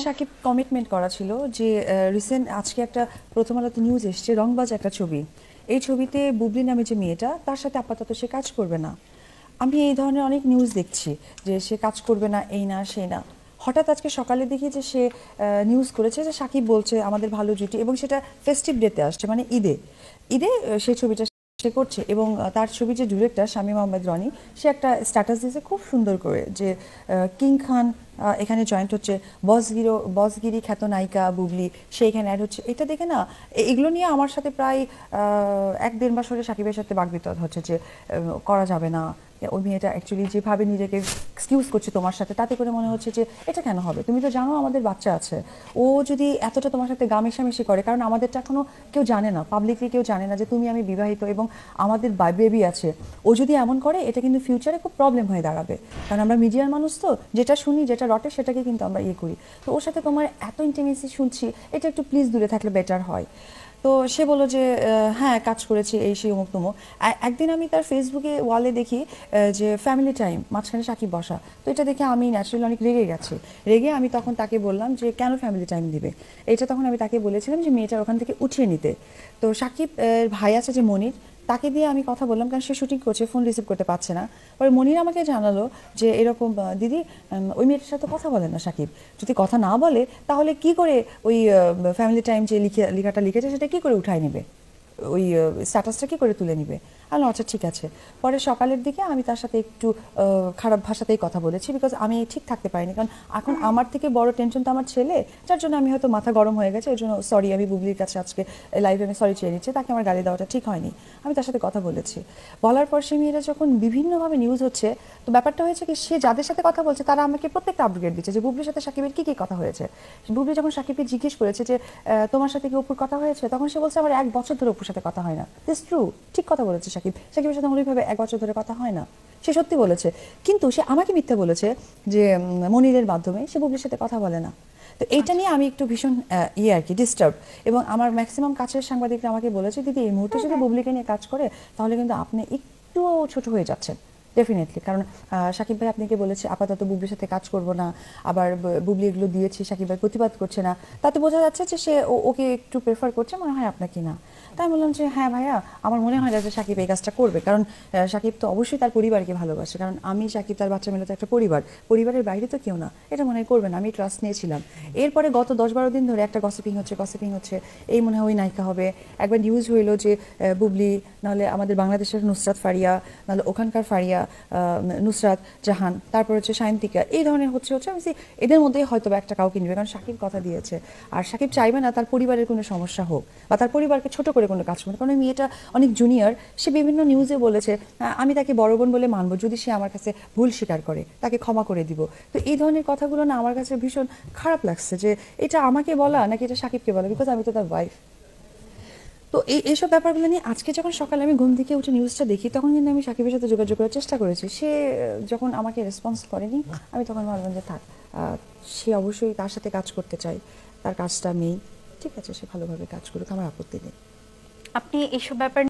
Shakib commitment করা ছিল যে রিসেন্ট আজকে একটা প্রথম আলোতে নিউজ এসছে, রংবাজ একটা ছবি। এই ছবিতে বুবলি নামে যে মেয়েটা, তার সাথে আপাতত সে কাজ করবে না। আমি এই ধরনের অনেক নিউজ দেখছি যে সে কাজ করবে না, এই না সেই না। হঠাৎ আজকে সকালে দেখি যে সে নিউজ করেছে যে সাকিব বলছে আমাদের ভালো জুটি, এবং সেটা ফেস্টিভ ডেতে আসছে, মানে ঈদে ঈদে সেই ছবিটা সে করছে। এবং তার ছবি যে ডিরেক্টর শামীম আহমেদ রনি, সে একটা স্ট্যাটাস দিয়েছে খুব সুন্দর করে যে কিং খান এখানে জয়েন্ট হচ্ছে, বসগিরি খ্যাত নায়িকা বুবলি সে এখানে অ্যাড হচ্ছে। এটা দেখে না, এগুলো নিয়ে আমার সাথে প্রায় 1-1.5 মাস ধরে সাকিবের সাথে বাকবিতন্ড হচ্ছে যে করা যাবে না। ওই মেয়েটা অ্যাকচুয়ালি যেভাবে নিজেকে এক্সকিউজ করছে তোমার সাথে, তাতে করে মনে হচ্ছে যে এটা কেন হবে, তুমি তো জানো আমাদের বাচ্চা আছে। ও যদি এতটা তোমার সাথে গা মেশামেশি করে, কারণ আমাদেরটা এখনো কেউ জানে না, পাবলিকলি কেউ জানে না যে তুমি আমি বিবাহিত এবং আমাদের বেবি আছে। ও যদি এমন করে, এটা কিন্তু ফিউচারে খুব প্রবলেম হয়ে দাঁড়াবে, কারণ আমরা মিডিয়ার মানুষ তো, যেটা শুনি যেটা রটে সেটাকে কিন্তু আমরা ইয়ে করি। তো ওর সাথে তোমার এত ইন্টিমেসি শুনছি, এটা একটু প্লিজ দূরে থাকলে বেটার হয়। তো সে বললো যে হ্যাঁ কাজ করেছি এই সেই অমুক তমুক। একদিন আমি তার ফেসবুকে ওয়ালে দেখি যে ফ্যামিলি টাইম, মাঝখানে সাকিব বসা। তো এটা দেখে আমি ন্যাচারালি অনেক রেগে গেছি। রেগে আমি তখন তাকে বললাম যে কেন ফ্যামিলি টাইম দিবে। এটা তখন আমি তাকে বলেছিলাম যে মেয়েটার ওখান থেকে উঠিয়ে নিতে। তো সাকিব ভাই আছে যে মনির, তাকে দিয়ে আমি কথা বললাম, কারণ সে শুটিং করছে, ফোন রিসিভ করতে পারছে না। পরে মনির আমাকে জানালো যে এরকম দিদি ওই মেয়েটার সাথে কথা বলে না সাকিব, যদি কথা না বলে তাহলে কি করে ওই ফ্যামিলি টাইম যে লেখাটা লিখেছে সেটা কি করে উঠায় নেবে, ওই স্ট্যাটাসটা কি করে তুলে নিবে। আচ্ছা ঠিক আছে। পরে সকালের দিকে আমি তার সাথে একটু খারাপ ভাষাতেই কথা বলেছি, বিকজ আমি ঠিক থাকতে পারিনি, কারণ এখন আমার থেকে বড় টেনশন তো আমার ছেলে, যার জন্য আমি হয়তো মাথা গরম হয়ে গেছে। এর জন্য সরি, আমি বুবলির কাছে আজকে লাইভে আমি সরি চেয়ে নিচ্ছি, তাকে আমার গালি দেওয়াটা ঠিক হয়নি। আমি তার সাথে কথা বলেছি। বলার পর সে মেয়েরা যখন বিভিন্নভাবে নিউজ হচ্ছে, তো ব্যাপারটা হয়েছে কি, সে যাদের সাথে কথা বলছে তারা আমাকে প্রত্যেকটা আপডেট দিচ্ছে যে বুবলির সাথে সাকিবের কী কী কথা হয়েছে। বুবলি যখন সাকিবকে জিজ্ঞেস করেছে যে তোমার সাথে কি অপুর কথা হয়েছে, তখন সে বলছে আমার 1 বছর ধরে অপুর সাথে কথা হয় না। দিস ট্রু, ঠিক কথা বলেছে সাকিব। সাকিবের সাথে আমার ওইভাবে 1 বছর ধরে কথা হয় না, সে সত্যি বলেছে। কিন্তু সে আমাকে মিথ্যা বলেছে যে মনিরের মাধ্যমে সে বুবলির সাথে কথা বলে না। তো এইটা নিয়ে আমি একটু ভীষণ আর কি ডিস্টার্ব। এবং আমার ম্যাক্সিমাম কাছের সাংবাদিকরা আমাকে বলেছে দিদি এই মুহূর্তে যদি বুবলিকে নিয়ে কাজ করে তাহলে কিন্তু আপনি একটুও ছোট হয়ে যাচ্ছেন ডেফিনেটলি। কারণ সাকিব ভাই আপনাকে বলেছে আপাতত বুবলির সাথে কাজ করব না, আবার বুবলি এগুলো দিয়েছি, সাকিব ভাই প্রতিবাদ করছে না, তাতে বোঝা যাচ্ছে যে সে ওকে একটু প্রেফার করছে, মনে হয় আপনাকে না। তাই বললাম যে হ্যাঁ ভাইয়া, আমার মনে হয় না যে সাকিব এই কাজটা করবে, কারণ সাকিব তো অবশ্যই তার পরিবারকে ভালোবাসে, কারণ আমি সাকিব তার বাচ্চা মিলে তো একটা পরিবার, পরিবারের বাইরে তো কেউ না, এটা মনে হয় করবে না, আমি ট্রাস্ট নিয়েছিলাম। এরপরে গত 10-12 দিন ধরে একটা গসিপিং হচ্ছে, এই মনে হয় ওই নায়িকা হবে। একবার নিউজ হইলো যে বুবলি, নাহলে আমাদের বাংলাদেশের নুসরাত ফারিয়া, নাহলে ওখানকার ফারিয়া নুসরাত জাহান, তারপর হচ্ছে সায়ন্তিকা, এই ধরনের হচ্ছে আমি এদের মধ্যেই হয়তো একটা কাউকে নিবে, কারণ সাকিব কথা দিয়েছে। আর সাকিব চাইবে না তার পরিবারের কোনো সমস্যা হোক বা তার পরিবারকে ছোট করে কোনো কাজ করবে, কারণ ওই মেয়েটা অনেক জুনিয়র। সে বিভিন্ন নিউজে বলেছে আমি তাকে বড় বোন বলে মানবো, যদি সে আমার কাছে ভুল স্বীকার করে তাকে ক্ষমা করে দিব। তো এই ধরনের কথাগুলো না আমার কাছে ভীষণ খারাপ লাগছে, যে এটা আমাকে বলা নাকি এটা সাকিবকে বলা, বিকজ আমি তো তার ওয়াইফ। তো এইসব ব্যাপারগুলো নিয়ে আজকে যখন সকালে আমি ঘুম থেকে উঠে নিউজটা দেখি, তখন কিন্তু আমি সাকিবের সাথে যোগাযোগ করার চেষ্টা করেছি। সে যখন আমাকে রেসপন্স করেনি, আমি তখন ভাবলাম যে থাক, সে অবশ্যই তার সাথে কাজ করতে চাই, তার কাজটা নেই, ঠিক আছে, সে ভালোভাবে কাজ করুক, আমার আপত্তি নেই। আপনি এইসব ব্যাপার